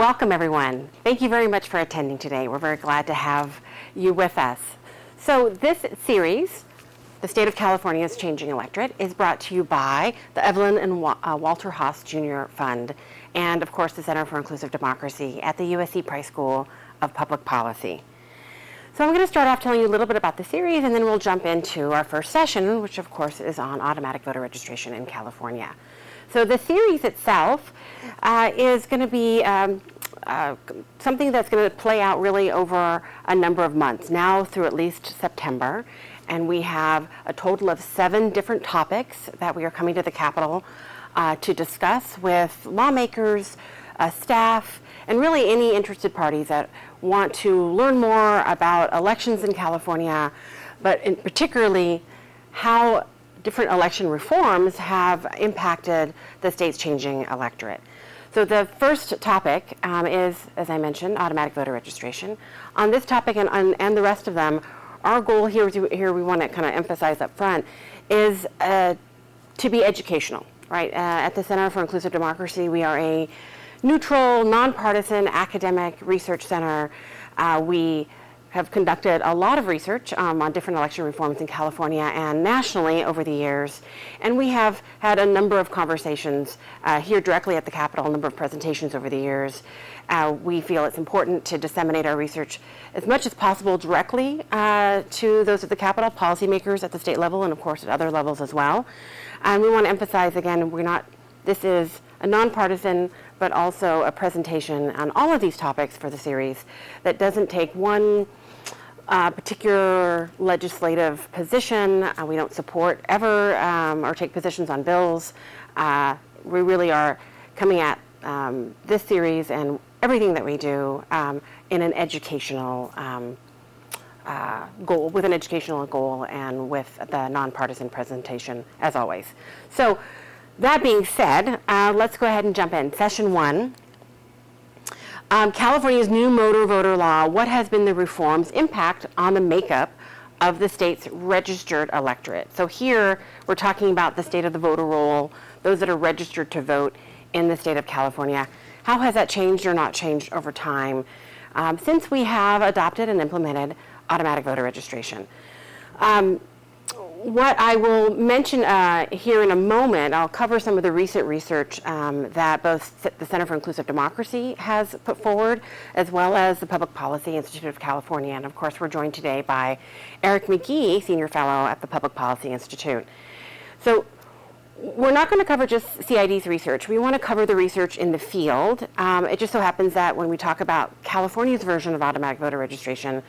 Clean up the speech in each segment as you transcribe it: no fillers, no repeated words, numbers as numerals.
Welcome, everyone. Thank you very much for attending today. We're very glad to have you with us. So this series, The State of California's Changing Electorate, is brought to you by the Evelyn and Walter Haas Jr. Fund and, of course, the Center for Inclusive Democracy at the USC Price School of Public Policy. So I'm going to start off telling you a little bit about the series, and then we'll jump into our first session, which, of course, is on automatic voter registration in California. So the series itself is going to be something that's going to play out really over a number of months, now through at least September. And we have a total of 7 different topics that we are coming to the Capitol to discuss with lawmakers, staff, and really any interested parties that want to learn more about elections in California, but particularly how different election reforms have impacted the state's changing electorate. So the first topic is, as I mentioned, automatic voter registration. On this topic and the rest of them, our goal here we want to kind of emphasize up front is to be educational, right? At the Center for Inclusive Democracy, we are a neutral, nonpartisan academic research center. We have conducted a lot of research on different election reforms in California and nationally over the years. And we have had a number of conversations here directly at the Capitol, a number of presentations over the years. We feel it's important to disseminate our research as much as possible directly to those at the Capitol, policymakers at the state level, and of course at other levels as well. And we want to emphasize again, this is a nonpartisan, but also a presentation on all of these topics for the series that doesn't take one particular legislative position. We don't support ever or take positions on bills. We really are coming at this series and everything that we do in an educational goal, with an educational goal and with the nonpartisan presentation as always. So that being said, let's go ahead and jump in. Session 1. California's new motor voter law, what has been the reform's impact on the makeup of the state's registered electorate? So here we're talking about the state of the voter roll, those that are registered to vote in the state of California. How has that changed or not changed over time since we have adopted and implemented automatic voter registration? What I will mention here in a moment, I'll cover some of the recent research that both the Center for Inclusive Democracy has put forward, as well as the Public Policy Institute of California. And of course, we're joined today by Eric McGee, Senior Fellow at the Public Policy Institute. So we're not going to cover just CID's research. We want to cover the research in the field. It just so happens that when we talk about California's version of automatic voter registration,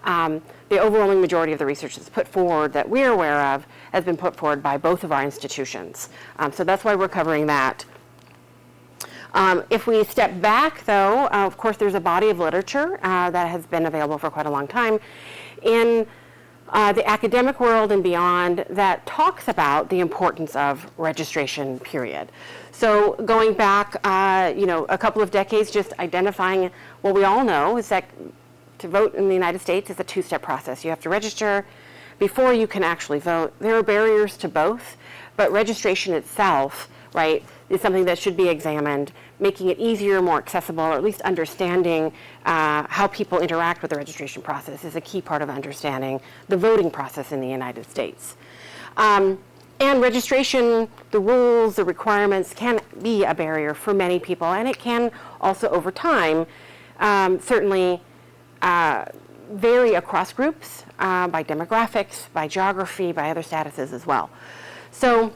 the overwhelming majority of the research that's put forward that we're aware of has been put forward by both of our institutions. So that's why we're covering that. If we step back, though, of course, there's a body of literature that has been available for quite a long time in the academic world and beyond that talks about the importance of registration, period. So going back, a couple of decades, just identifying what we all know is that to vote in the United States is a 2-step process. You have to register before you can actually vote. There are barriers to both, but registration itself, right, is something that should be examined, making it easier, more accessible, or at least understanding how people interact with the registration process is a key part of understanding the voting process in the United States. And registration, the rules, the requirements can be a barrier for many people, and it can also, over time, certainly vary across groups, by demographics, by geography, by other statuses as well. So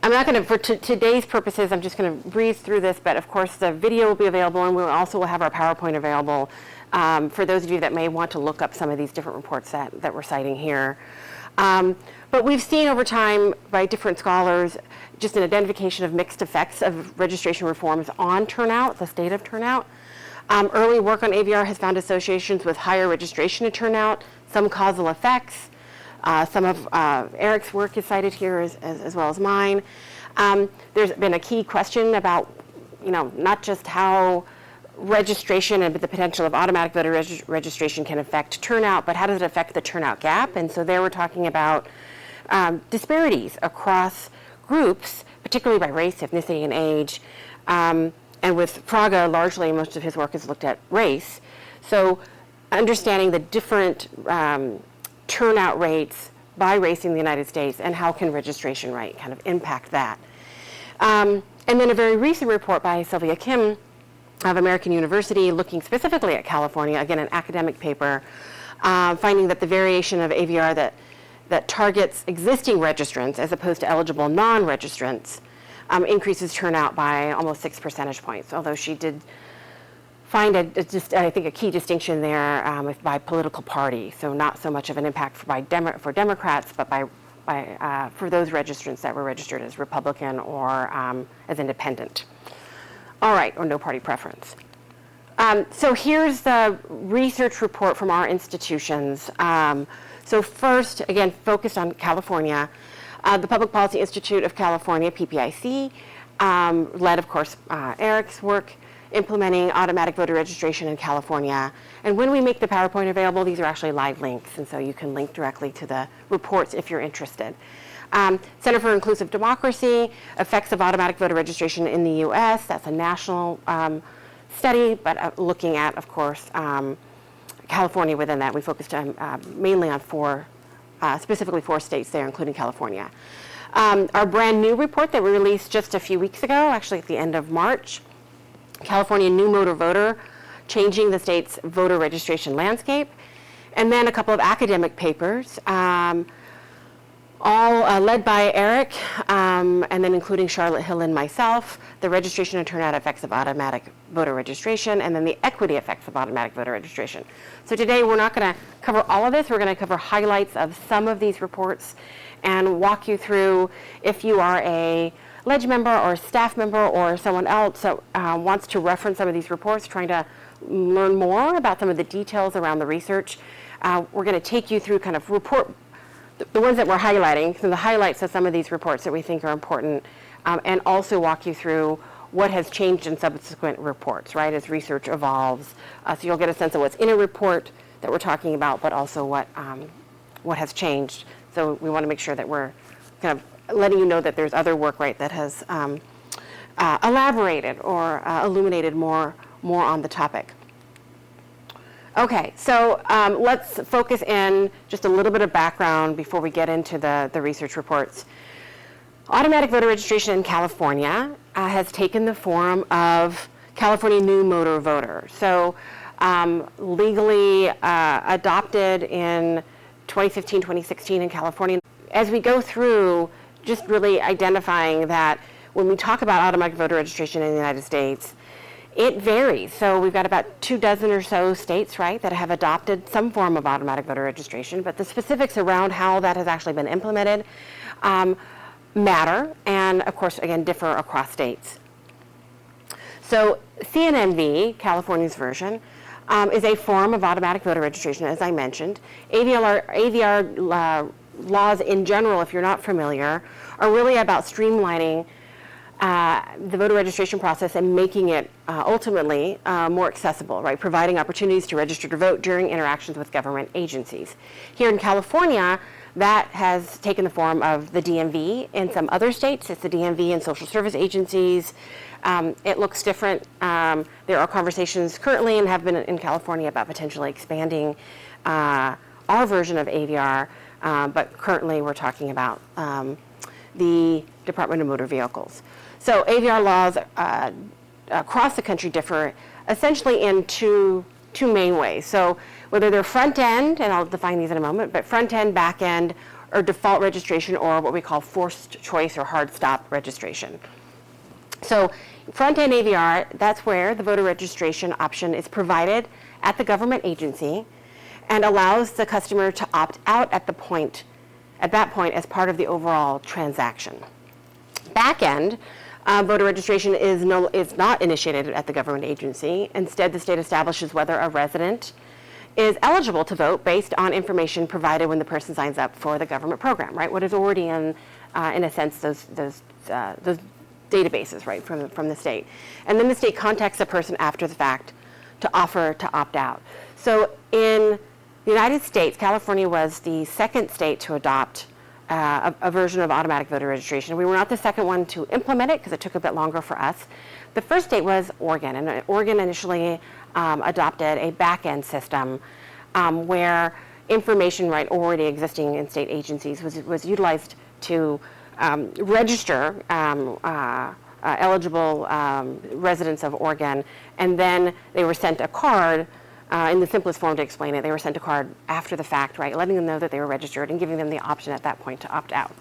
I'm not going to, for today's purposes, I'm just going to breeze through this, but of course the video will be available, and we also will have our PowerPoint available for those of you that may want to look up some of these different reports that we're citing here. But we've seen over time by different scholars just an identification of mixed effects of registration reforms on turnout, the state of turnout. Early work on AVR has found associations with higher registration and turnout, some causal effects. Some of Eric's work is cited here as well as mine. There's been a key question about, not just how registration and the potential of automatic voter registration can affect turnout, but how does it affect the turnout gap? And so there we're talking about disparities across groups, particularly by race, ethnicity, and age. And with Fraga, largely most of his work has looked at race. So understanding the different turnout rates by race in the United States and how can registration rate kind of impact that. And then a very recent report by Sylvia Kim of American University looking specifically at California, again an academic paper, finding that the variation of AVR that targets existing registrants as opposed to eligible non-registrants increases turnout by almost 6 percentage points, although she did find I think a key distinction there by political party, so not so much of an impact for Democrats, but for those registrants that were registered as Republican or as independent. All right, or no party preference. So here's the research report from our institutions. So first, again, focused on California, the Public Policy Institute of California, PPIC, led, of course, Eric's work implementing automatic voter registration in California. And when we make the PowerPoint available, these are actually live links, and so you can link directly to the reports if you're interested. Center for Inclusive Democracy, Effects of Automatic Voter Registration in the U.S. That's a national study, but looking at, of course, California within that. We focused mainly on specifically four states there, including California. Our brand new report that we released just a few weeks ago, actually at the end of March, California New Motor Voter, Changing the State's Voter Registration Landscape, and then a couple of academic papers, all led by Eric, and then including Charlotte Hill and myself, the registration and turnout effects of automatic voter registration, and then the equity effects of automatic voter registration. So today we're not going to cover all of this. We're going to cover highlights of some of these reports and walk you through, if you are a Ledge member or a staff member or someone else that wants to reference some of these reports, trying to learn more about some of the details around the research. We're going to take you through kind of the ones that we're highlighting, so the highlights of some of these reports that we think are important, and also walk you through what has changed in subsequent reports, right, as research evolves. So you'll get a sense of what's in a report that we're talking about, but also what has changed. So we want to make sure that we're kind of letting you know that there's other work, right, that has elaborated or illuminated more on the topic. Okay, so let's focus in just a little bit of background before we get into the research reports. Automatic voter registration in California has taken the form of California New Motor Voter. So legally adopted in 2015, 2016 in California. As we go through, just really identifying that when we talk about automatic voter registration in the United States, it varies. So we've got about 24 or so states, right, that have adopted some form of automatic voter registration, but the specifics around how that has actually been implemented matter, and of course, again, differ across states. So CNMV, California's version, is a form of automatic voter registration, as I mentioned. AVR laws in general, if you're not familiar, are really about streamlining the voter registration process and making it ultimately more accessible, right? Providing opportunities to register to vote during interactions with government agencies. Here in California, that has taken the form of the DMV. In some other states, it's the DMV and social service agencies. It looks different. There are conversations currently and have been in California about potentially expanding our version of AVR, but currently we're talking about the Department of Motor Vehicles. So AVR laws across the country differ essentially in two main ways. So whether they're front end, and I'll define these in a moment, but front end, back end, or default registration, or what we call forced choice or hard stop registration. So front end AVR, that's where the voter registration option is provided at the government agency and allows the customer to opt out at that point as part of the overall transaction. Back end, voter registration is not initiated at the government agency. Instead, the state establishes whether a resident is eligible to vote based on information provided when the person signs up for the government program, right? What is already in a sense, those databases, right, from the state. And then the state contacts the person after the fact to offer to opt out. So in the United States, California was the second state to adopt a version of automatic voter registration. We were not the second one to implement it because it took a bit longer for us. The first state was Oregon, and Oregon initially adopted a back-end system where information already existing in state agencies was utilized to register eligible residents of Oregon, and then they were sent a card. In the simplest form to explain it, they were sent a card after the fact, right, letting them know that they were registered and giving them the option at that point to opt out.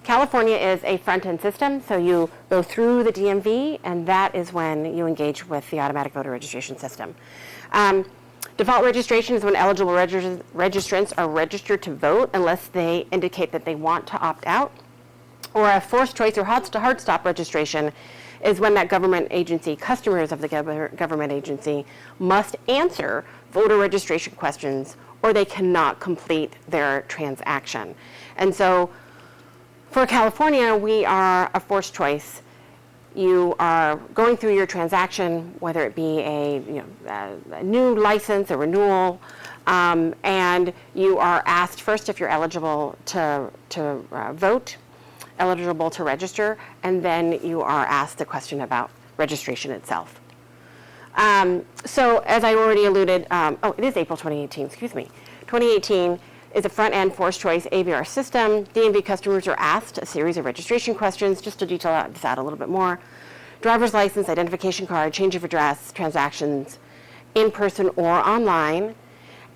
California is a front-end system, so you go through the DMV, and that is when you engage with the automatic voter registration system. Default registration is when eligible registrants are registered to vote unless they indicate that they want to opt out. Or a forced choice or hard stop registration is when that government agency, customers of the government agency, must answer voter registration questions or they cannot complete their transaction. And so for California, we are a forced choice. You are going through your transaction, whether it be a new license, a renewal, and you are asked first if you're eligible to vote, eligible to register, and then you are asked the question about registration itself. So as I already alluded, it is April 2018, excuse me. 2018 is a front-end forced choice AVR system. DMV customers are asked a series of registration questions, just to detail this out a little bit more. Driver's license, identification card, change of address, transactions, in person or online.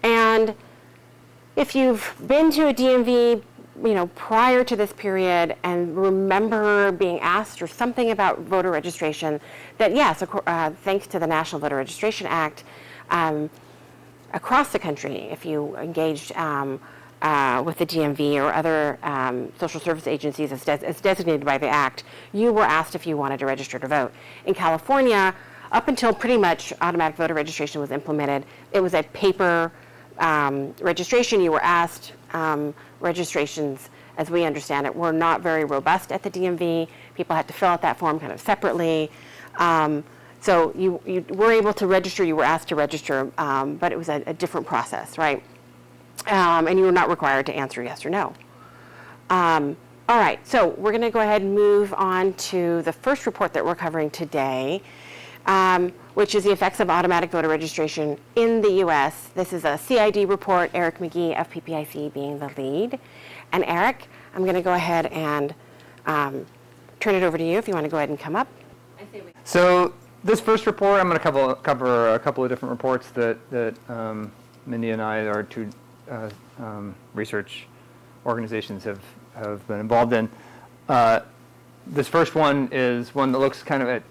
And if you've been to a DMV prior to this period and remember being asked or something about voter registration, that yes, thanks to the National Voter Registration Act, across the country, if you engaged with the DMV or other social service agencies as designated by the Act, you were asked if you wanted to register to vote. In California, up until pretty much automatic voter registration was implemented, it was a paper registration. You were asked. Registrations, as we understand it, were not very robust at the DMV. People had to fill out that form kind of separately. So you were able to register, you were asked to register, but it was a different process, right? And you were not required to answer yes or no. All right, so we're going to go ahead and move on to the first report that we're covering today, which is the effects of automatic voter registration in the U.S. This is a CID report, Eric McGee of PPIC being the lead. And Eric, I'm going to go ahead and turn it over to you if you want to go ahead and come up. So this first report, I'm going to cover a couple of different reports that Mindy and I, our two research organizations, have been involved in. This first one is one that looks kind of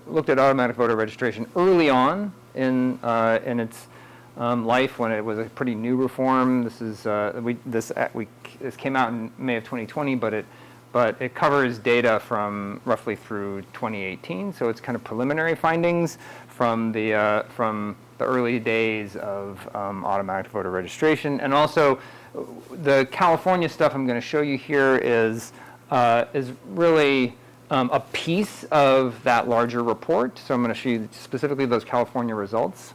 looked at automatic voter registration early on in its life when it was a pretty new reform. This came out in May of 2020, but it covers data from roughly through 2018. So it's kind of preliminary findings from the early days of automatic voter registration, and also the California stuff I'm going to show you here is really a piece of that larger report. So I'm going to show you specifically those California results.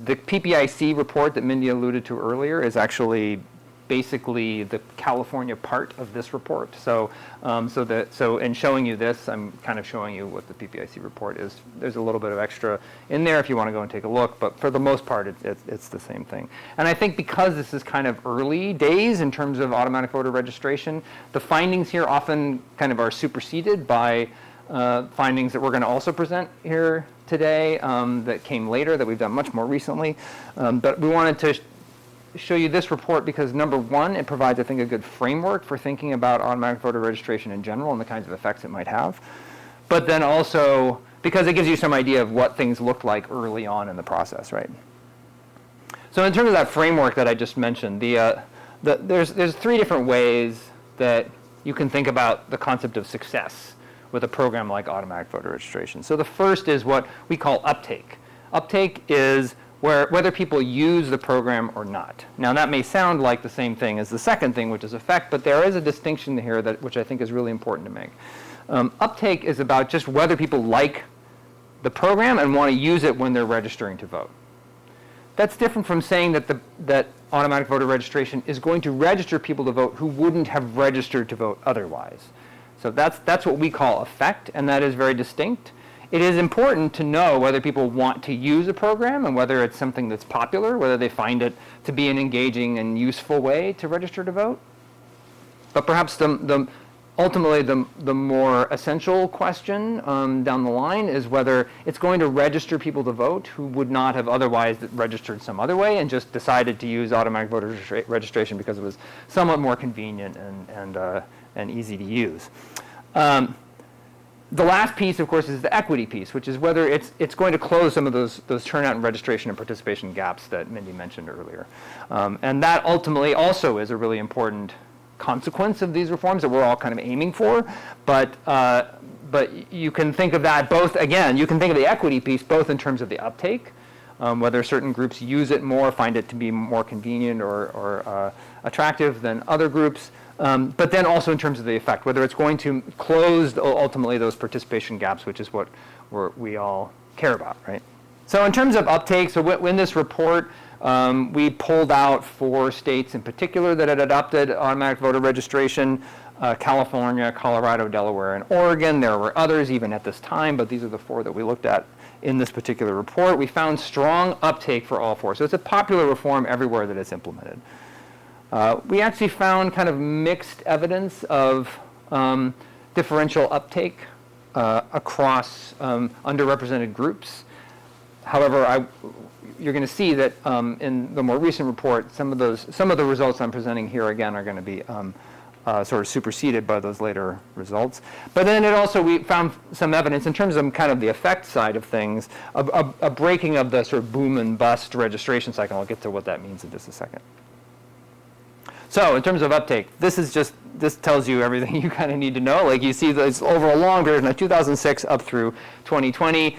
The PPIC report that Mindy alluded to earlier is actually basically the California part of this report. So in showing you this, I'm kind of showing you what the PPIC report is. There's a little bit of extra in there if you want to go and take a look, but for the most part, it's the same thing. And I think because this is kind of early days in terms of automatic voter registration, the findings here often kind of are superseded by findings that we're going to also present here today that came later, that we've done much more recently. But we wanted to show you this report because, number one, it provides, I think, a good framework for thinking about automatic voter registration in general and the kinds of effects it might have. But then also because it gives you some idea of what things looked like early on in the process, right? So in terms of that framework that I just mentioned, there's three different ways that you can think about the concept of success with a program like automatic voter registration. So the first is what we call uptake. Uptake is whether people use the program or not. Now that may sound like the same thing as the second thing, which is effect, but there is a distinction here which I think is really important to make. Uptake is about just whether people like the program and want to use it when they're registering to vote. that's different from saying that automatic voter registration is going to register people to vote who wouldn't have registered to vote otherwise. So that's what we call effect, and that is very distinct. It is important to know whether people want to use a program and whether it's something that's popular, whether they find it to be an engaging and useful way to register to vote. But perhaps ultimately the more essential question down the line is whether it's going to register people to vote who would not have otherwise registered some other way and just decided to use automatic voter registration because it was somewhat more convenient and easy to use. The last piece, of course, is the equity piece, which is whether it's going to close some of those turnout and registration and participation gaps that Mindy mentioned earlier. And that ultimately also is a really important consequence of these reforms that we're all kind of aiming for. But you can think of that both, again, you can think of the equity piece both in terms of the uptake, whether certain groups use it more, find it to be more convenient or attractive than other groups. But then also in terms of the effect, whether it's going to close ultimately those participation gaps, which is what we all care about, right? So in terms of uptake, so in this report, we pulled out 4 states in particular that had adopted automatic voter registration: California, Colorado, Delaware, and Oregon. There were others even at this time, but these are the 4 that we looked at in this particular report. We found strong uptake for all 4. So it's a popular reform everywhere that it's implemented. We actually found kind of mixed evidence of differential uptake across underrepresented groups. However, you're going to see that in the more recent report, some of the results I'm presenting here again are going to be sort of superseded by those later results. But then we found some evidence in terms of kind of the effect side of things, a breaking of the sort of boom and bust registration cycle. I'll get to what that means in just a second. So in terms of uptake, this tells you everything you kind of need to know. Like you see this over a long period, from 2006 up through 2020.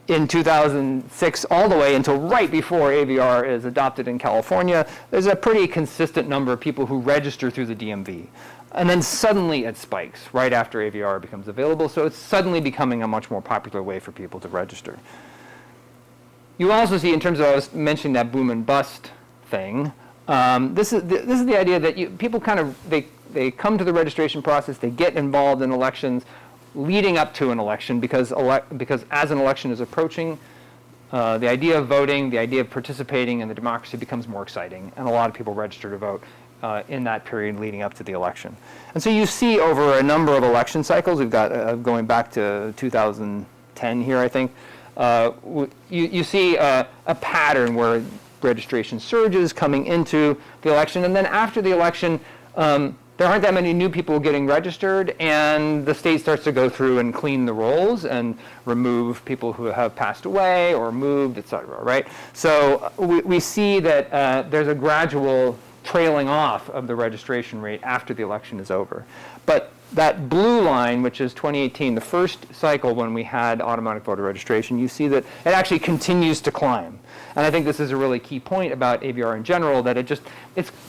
In 2006 all the way until right before AVR is adopted in California, there's a pretty consistent number of people who register through the DMV. And then suddenly it spikes right after AVR becomes available, so it's suddenly becoming a much more popular way for people to register. You also see, in terms of, I was mentioning that boom and bust thing, this is the idea that people kind of, they come to the registration process, they get involved in elections leading up to an election because as an election is approaching, the idea of voting, the idea of participating in the democracy becomes more exciting, and a lot of people register to vote in that period leading up to the election. And so you see over a number of election cycles, we've got going back to 2010 here, I think, you see a pattern where registration surges coming into the election, and then after the election, there aren't that many new people getting registered, and the state starts to go through and clean the rolls and remove people who have passed away or moved, et cetera, right? So we see that there's a gradual trailing off of the registration rate after the election is over. But that blue line, which is 2018, the first cycle when we had automatic voter registration, you see that it actually continues to climb. And I think this is a really key point about AVR in general, that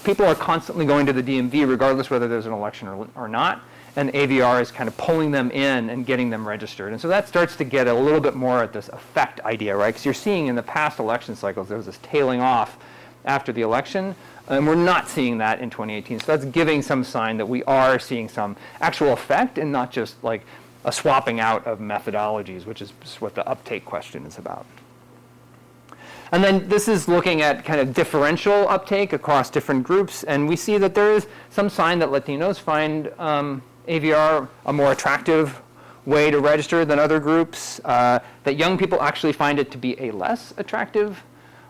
people are constantly going to the DMV regardless whether there's an election or not, and AVR is kind of pulling them in and getting them registered. And so that starts to get a little bit more at this effect idea, right? Because you're seeing in the past election cycles, there was this tailing off after the election, and we're not seeing that in 2018. So that's giving some sign that we are seeing some actual effect and not just like a swapping out of methodologies, which is what the uptake question is about. And then this is looking at kind of differential uptake across different groups, and we see that there is some sign that Latinos find AVR a more attractive way to register than other groups, that young people actually find it to be a less attractive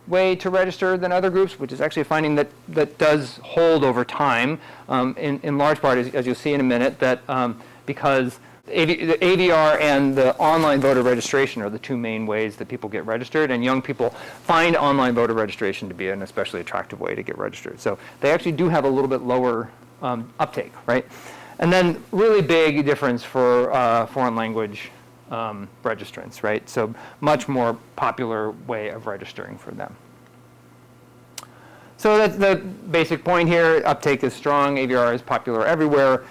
way to register than other groups, which is actually a finding that does hold over time, in large part, as you'll see in a minute, that because the AVR and the online voter registration are the two main ways that people get registered, and young people find online voter registration to be an especially attractive way to get registered. So they actually do have a little bit lower uptake, right? And then really big difference for foreign language registrants, right? So much more popular way of registering for them. So that's the basic point here. Uptake is strong. AVR is popular everywhere.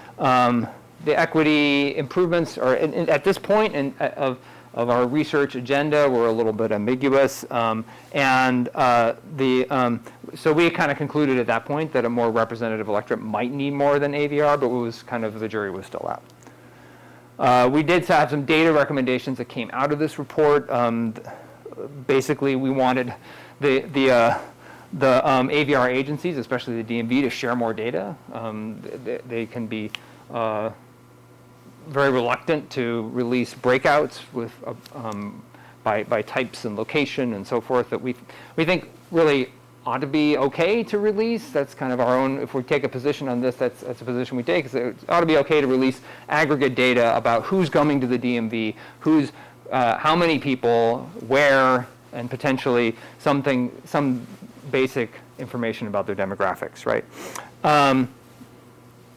The equity improvements are at this point of our research agenda were a little bit ambiguous, so we kind of concluded at that point that a more representative electorate might need more than AVR, but it was kind of, the jury was still out. We did have some data recommendations that came out of this report. Basically, we wanted the AVR agencies, especially the DMV, to share more data. They can be very reluctant to release breakouts with by types and location and so forth that we think really ought to be okay to release. That's kind of our own, if we take a position on this, that's a position we take. It ought to be okay to release aggregate data about who's coming to the DMV, who's, how many people, where, and potentially some basic information about their demographics, right?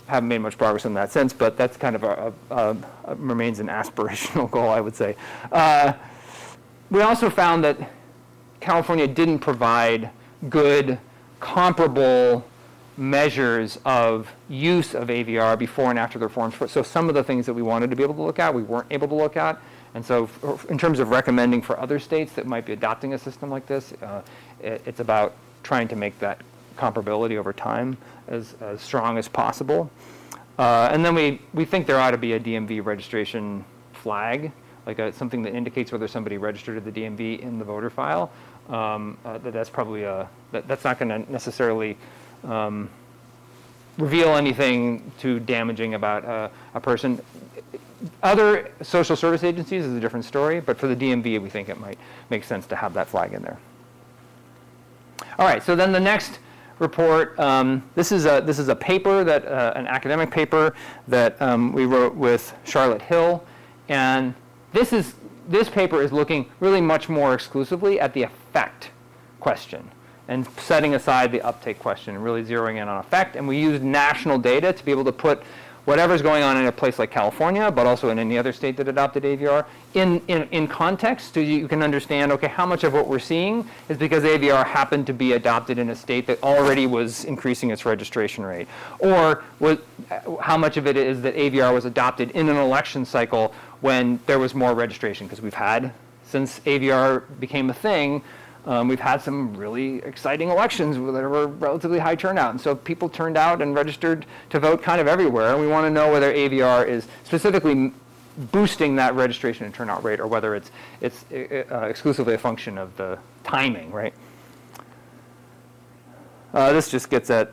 Haven't made much progress in that sense, but that's kind of remains an aspirational goal, I would say. We also found that California didn't provide good, comparable measures of use of AVR before and after the reforms. So some of the things that we wanted to be able to look at, we weren't able to look at. And so in terms of recommending for other states that might be adopting a system like this, it's about trying to make that comparability over time as strong as possible. And then we think there ought to be a DMV registration flag, like something that indicates whether somebody registered at the DMV in the voter file. That's probably that's not going to necessarily reveal anything too damaging about a person. Other social service agencies is a different story, but for the DMV, we think it might make sense to have that flag in there. All right, so then the next report, this is a paper that an academic paper that we wrote with Charlotte Hill, and this paper is looking really much more exclusively at the effect question and setting aside the uptake question and really zeroing in on effect. And we used national data to be able to put whatever's going on in a place like California, but also in any other state that adopted AVR, in context, so you can understand, okay, how much of what we're seeing is because AVR happened to be adopted in a state that already was increasing its registration rate, or how much of it is that AVR was adopted in an election cycle when there was more registration, because we've had, since AVR became a thing, we've had some really exciting elections that were relatively high turnout. And so people turned out and registered to vote kind of everywhere. And we want to know whether AVR is specifically boosting that registration and turnout rate, or whether it's exclusively a function of the timing, right? This just gets at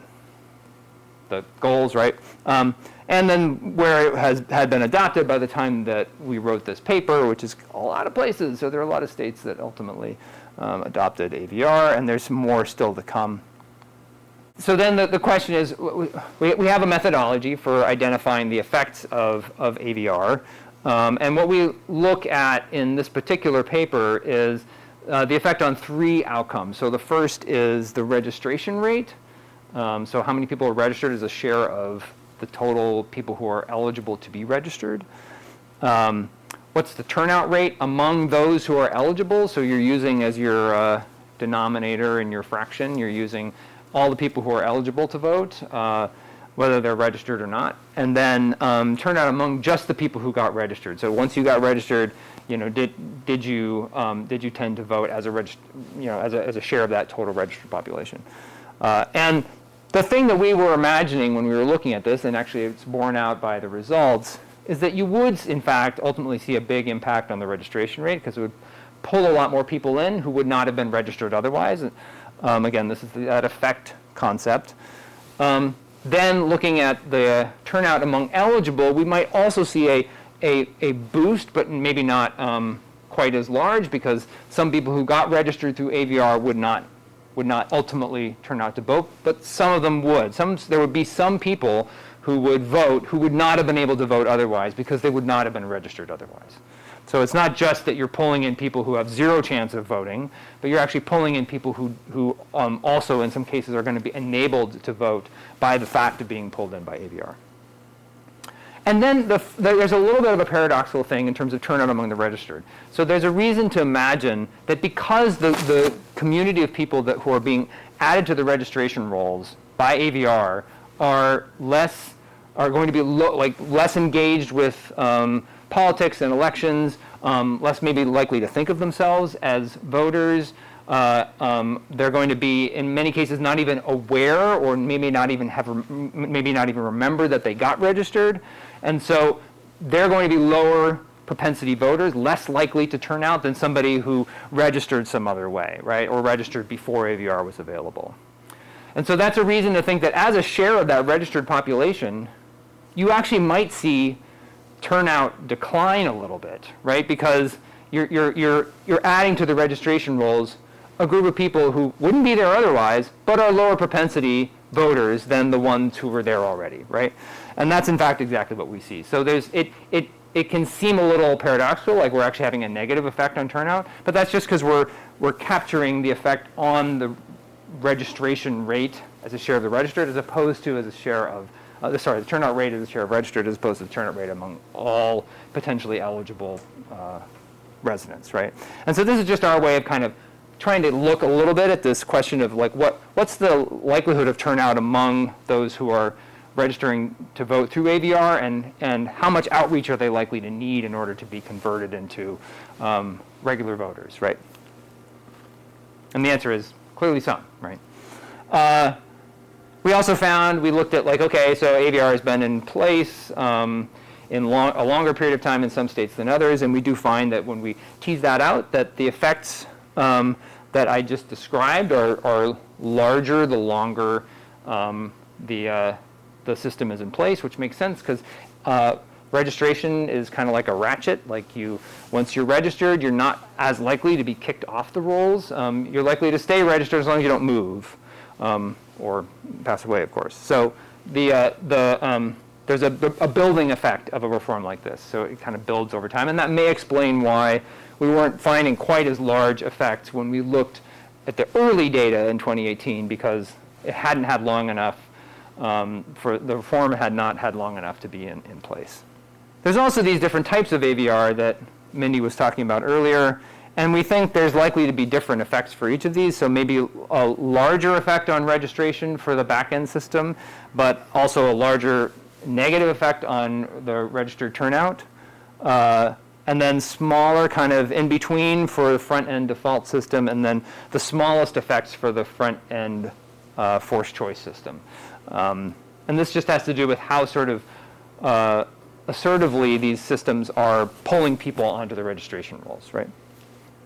the goals, right? And then where it had been adopted by the time that we wrote this paper, which is a lot of places. So there are a lot of states that ultimately adopted AVR, and there's more still to come. So then the question is, we have a methodology for identifying the effects of AVR. And what we look at in this particular paper is the effect on 3 outcomes. So the first is the registration rate. So how many people are registered as a share of the total people who are eligible to be registered. What's the turnout rate among those who are eligible? So you're using as your denominator in your fraction, you're using all the people who are eligible to vote, whether they're registered or not. And then turnout among just the people who got registered. So once you got registered, did you tend to vote as a share of that total registered population? And the thing that we were imagining when we were looking at this, and actually it's borne out by the results, is that you would, in fact, ultimately see a big impact on the registration rate, because it would pull a lot more people in who would not have been registered otherwise. Again, this is that effect concept. Then looking at the turnout among eligible, we might also see a boost, but maybe not quite as large, because some people who got registered through AVR would not ultimately turn out to vote, but some of them would. There would be some people who would vote who would not have been able to vote otherwise, because they would not have been registered otherwise. So it's not just that you're pulling in people who have 0 chance of voting, but you're actually pulling in people who also in some cases are going to be enabled to vote by the fact of being pulled in by AVR. And then there's a little bit of a paradoxical thing in terms of turnout among the registered. So there's a reason to imagine that because the community of people who are being added to the registration rolls by AVR are going to be less engaged with politics and elections, less maybe likely to think of themselves as voters. They're going to be, in many cases, not even aware, or maybe not even remember that they got registered, and so they're going to be lower propensity voters, less likely to turn out than somebody who registered some other way, right, or registered before AVR was available. And so that's a reason to think that as a share of that registered population, you actually might see turnout decline a little bit, right, because you're adding to the registration rolls a group of people who wouldn't be there otherwise, but are lower propensity voters than the ones who were there already, right? And that's in fact exactly what we see. So it can seem a little paradoxical, like we're actually having a negative effect on turnout, but that's just because we're capturing the effect on the registration rate as a share of the registered, as opposed to as a share of, the turnout rate as a share of registered, as opposed to the turnout rate among all potentially eligible residents, right? And so this is just our way of kind of trying to look a little bit at this question of like what's the likelihood of turnout among those who are registering to vote through AVR, and how much outreach are they likely to need in order to be converted into regular voters, right? And the answer is clearly some, right? We also found, we looked at like, okay, so AVR has been in place in a longer period of time in some states than others, and we do find that when we tease that out, that the effects that I just described are larger the longer the system is in place, which makes sense because registration is kind of like a ratchet. Like once you're registered, you're not as likely to be kicked off the rolls. You're likely to stay registered as long as you don't move or pass away, of course. So there's a building effect of a reform like this. So it kind of builds over time, and that may explain why we weren't finding quite as large effects when we looked at the early data in 2018, because it hadn't had long enough for the reform had not had long enough to be in place. There's also these different types of AVR that Mindy was talking about earlier, and we think there's likely to be different effects for each of these. So maybe a larger effect on registration for the back-end system, but also a larger negative effect on the registered turnout. And then smaller kind of in between for the front-end default system, and then the smallest effects for the front-end forced choice system. And this just has to do with how sort of assertively these systems are pulling people onto the registration rolls, right?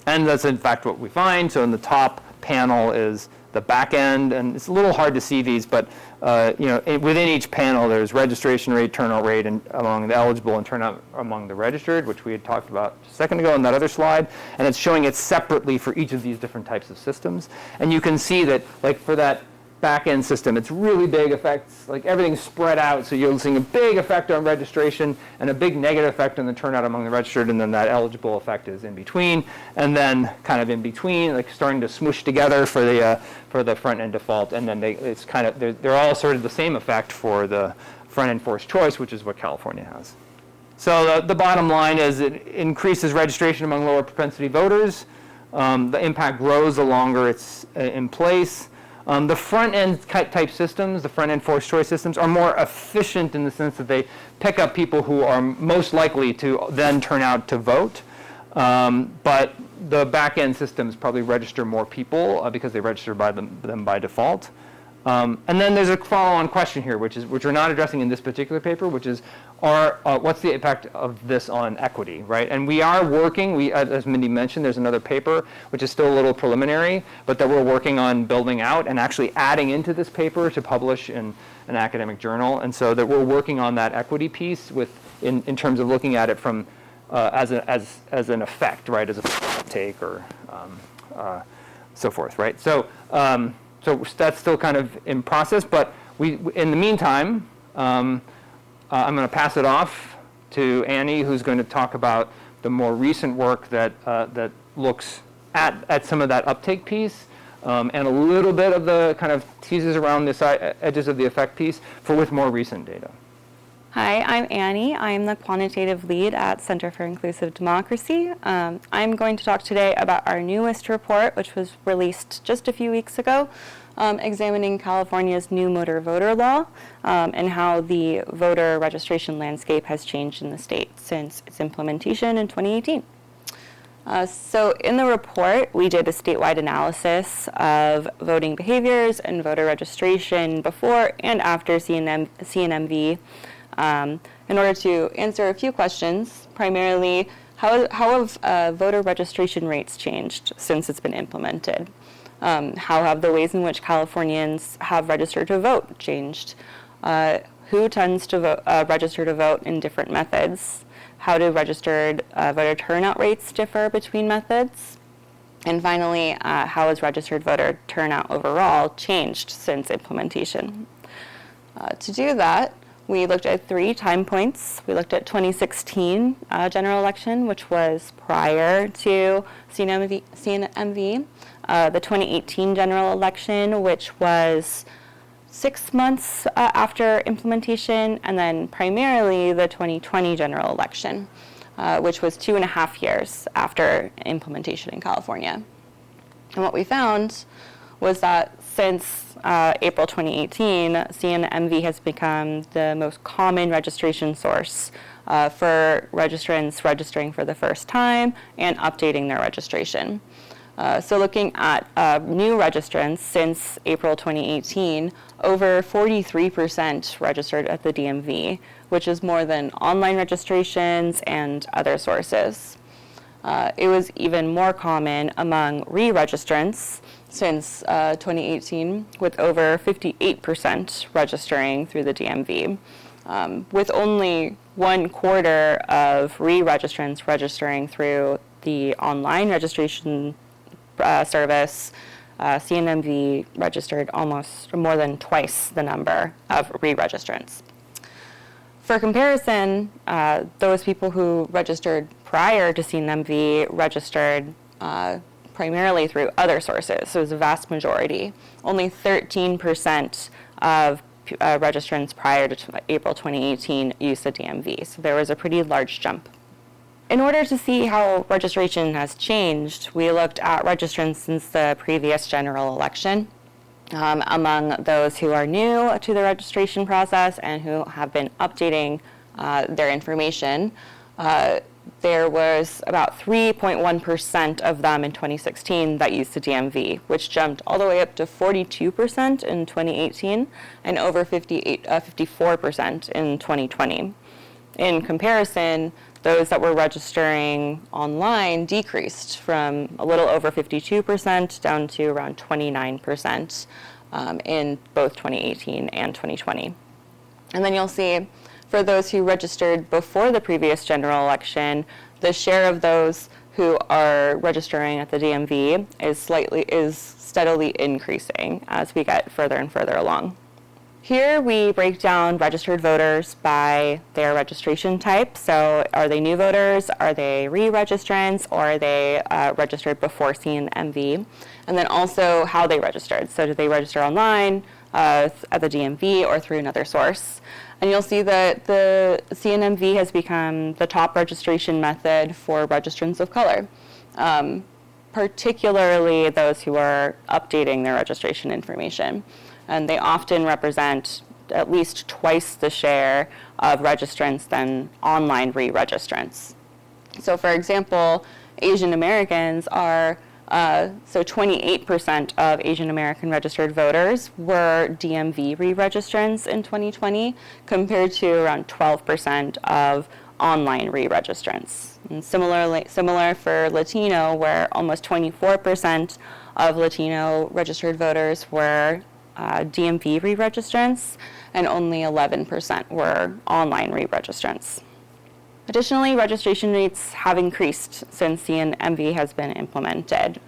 And that's in fact what we find. So in the top panel is the back end, and it's a little hard to see these, but within each panel there's registration rate, turnout rate, and among the eligible, and turnout among the registered, which we had talked about a second ago on that other slide, and it's showing it separately for each of these different types of systems. And you can see that, like for that back-end system, it's really big effects, like everything's spread out, so you're seeing a big effect on registration and a big negative effect on the turnout among the registered, and then that eligible effect is in between, and then kind of in between, like starting to smoosh together for the front-end default, and then it's kind of, they're all sort of the same effect for the front-end forced choice, which is what California has. So the bottom line is it increases registration among lower propensity voters. The impact grows the longer it's in place. The front-end type systems, the front-end forced choice systems, are more efficient in the sense that they pick up people who are most likely to then turn out to vote. But the back-end systems probably register more people because they register them by default. And then there's a follow-on question here, which we're not addressing in this particular paper, which is, what's the impact of this on equity, right? And we are working, as Mindy mentioned, there's another paper, which is still a little preliminary, but that we're working on building out and actually adding into this paper to publish in an academic journal. And so that we're working on that equity piece in terms of looking at it from as an effect, right, as a take or so forth, right? So that's still kind of in process, but in the meantime, I'm going to pass it off to Annie, who's going to talk about the more recent work that looks at some of that uptake piece, and a little bit of the kind of teases around the edges of the effect piece with more recent data. Hi, I'm Annie. I'm the quantitative lead at Center for Inclusive Democracy. I'm going to talk today about our newest report, which was released just a few weeks ago, examining California's new motor voter law and how the voter registration landscape has changed in the state since its implementation in 2018. So in the report, we did a statewide analysis of voting behaviors and voter registration before and after CNMV in order to answer a few questions, primarily how have voter registration rates changed since it's been implemented? How have the ways in which Californians have registered to vote changed? Who tends to register to vote in different methods? How do registered voter turnout rates differ between methods? And finally, how has registered voter turnout overall changed since implementation? To do that, we looked at 3 time points. We looked at 2016 general election, which was prior to CNMV, the 2018 general election, which was 6 months after implementation, and then primarily the 2020 general election, which was 2.5 years after implementation in California. And what we found was that since April 2018, CNMV has become the most common registration source for registrants registering for the first time and updating their registration. So looking at new registrants since April 2018, over 43% registered at the DMV, which is more than online registrations and other sources. It was even more common among re-registrants since 2018, with over 58% registering through the DMV, with only 1/4 of re-registrants registering through the online registration service. CNMV registered almost more than twice the number of re-registrants. For comparison, those people who registered prior to CNMV registered primarily through other sources, so it was a vast majority. Only 13% of registrants prior to April 2018 used the DMV, so there was a pretty large jump. In order to see how registration has changed, we looked at registrants since the previous general election. Among those who are new to the registration process and who have been updating their information, there was about 3.1% of them in 2016 that used the DMV, which jumped all the way up to 42% in 2018 and over 54% in 2020. In comparison, those that were registering online decreased from a little over 52% down to around 29% in both 2018 and 2020. And then you'll see for those who registered before the previous general election, the share of those who are registering at the DMV is steadily increasing as we get further and further along. Here we break down registered voters by their registration type. So are they new voters, are they re-registrants, or are they registered before CNMV? And then also how they registered. So did they register online, at the DMV, or through another source? And you'll see that the CNMV has become the top registration method for registrants of color, particularly those who are updating their registration information. And they often represent at least twice the share of registrants than online re-registrants. So for example, Asian Americans are, so 28% of Asian American registered voters were DMV re-registrants in 2020, compared to around 12% of online re-registrants. And similar for Latino, where almost 24% of Latino registered voters were DMV re-registrants, and only 11% were online re-registrants. Additionally, registration rates have increased since CNMV has been implemented.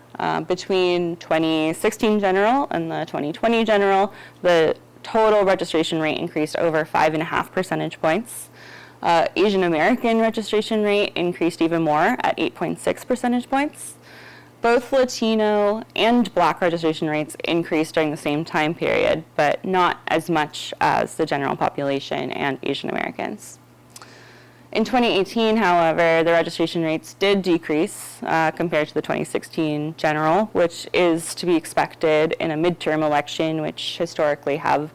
Between 2016 general and the 2020 general, the total registration rate increased over 5.5 percentage points. Asian American registration rate increased even more at 8.6 percentage points. Both Latino and Black registration rates increased during the same time period, but not as much as the general population and Asian Americans. In 2018, however, the registration rates did decrease compared to the 2016 general, which is to be expected in a midterm election, which historically have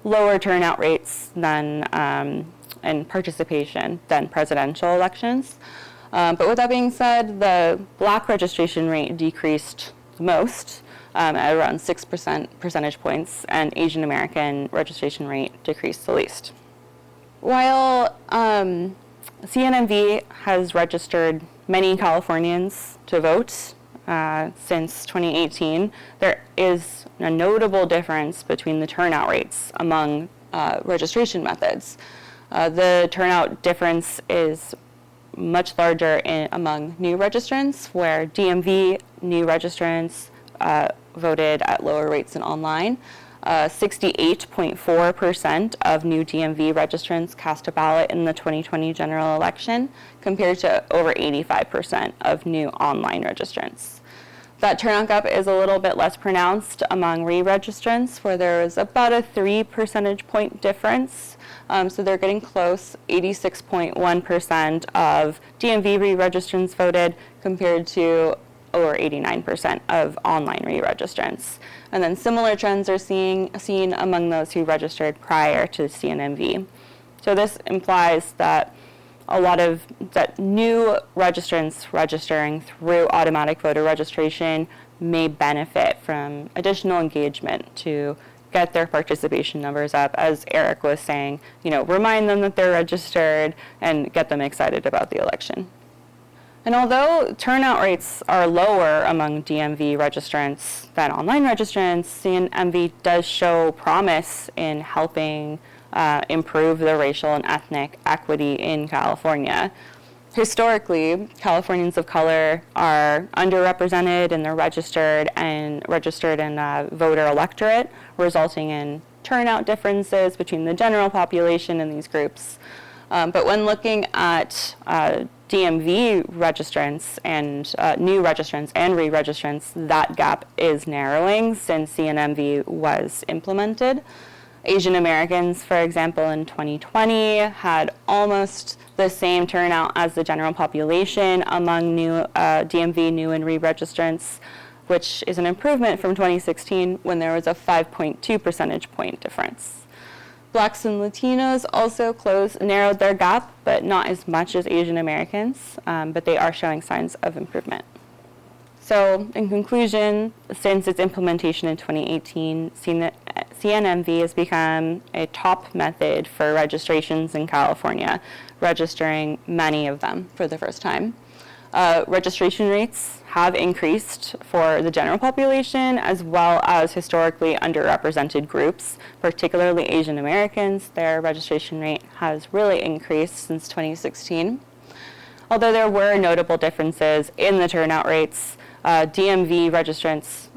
lower turnout rates than and participation than presidential elections. But with that being said, the Black registration rate decreased the most at around 6% points, and Asian American registration rate decreased the least. While CNMV has registered many Californians to vote since 2018, there is a notable difference between the turnout rates among registration methods. The turnout difference is much larger among new registrants, where DMV new registrants voted at lower rates than online. 68.4% of new DMV registrants cast a ballot in the 2020 general election, compared to over 85% of new online registrants. That turnout gap is a little bit less pronounced among re-registrants, where there is about a 3% point difference. So they're getting close. 86.1% of DMV re-registrants voted, compared to over 89% of online re-registrants. And then similar trends are seen among those who registered prior to CNMV. So this implies that new registrants registering through automatic voter registration may benefit from additional engagement to get their participation numbers up, as Eric was saying, remind them that they're registered and get them excited about the election. And although turnout rates are lower among DMV registrants than online registrants, CNMV does show promise in helping improve the racial and ethnic equity in California. Historically, Californians of color are underrepresented in the registered and voter electorate, resulting in turnout differences between the general population and these groups. But when looking at DMV registrants and new registrants and re-registrants, that gap is narrowing since CNMV was implemented. Asian Americans, for example, in 2020 had almost the same turnout as the general population among new DMV new and re-registrants, which is an improvement from 2016 when there was a 5.2% point difference. Blacks and Latinos also narrowed their gap, but not as much as Asian Americans, but they are showing signs of improvement. So in conclusion, since its implementation in 2018, CNMV has become a top method for registrations in California, registering many of them for the first time. Registration rates have increased for the general population as well as historically underrepresented groups, particularly Asian Americans. Their registration rate has really increased since 2016. Although there were notable differences in the turnout rates, DMV registrants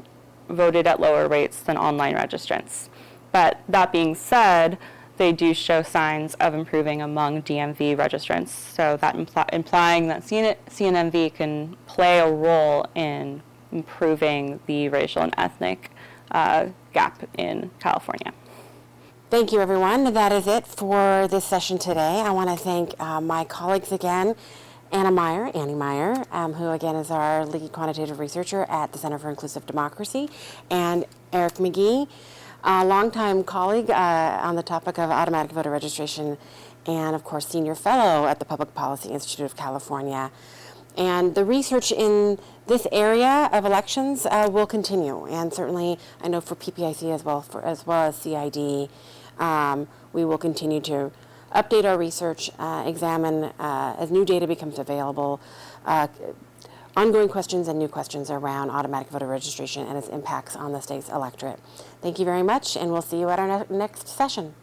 voted at lower rates than online registrants. But that being said, they do show signs of improving among DMV registrants, so that implying that CNMV can play a role in improving the racial and ethnic gap in California. Thank you, everyone. That is it for this session today. I want to thank my colleagues again, Annie Meyer, who again is our lead quantitative researcher at the Center for Inclusive Democracy, and Eric McGee, a longtime colleague on the topic of automatic voter registration, and of course senior fellow at the Public Policy Institute of California. And the research in this area of elections will continue, and certainly I know for PPIC as well as CID, we will continue to update our research, examine as new data becomes available, ongoing questions and new questions around automatic voter registration and its impacts on the state's electorate. Thank you very much, and we'll see you at our next session.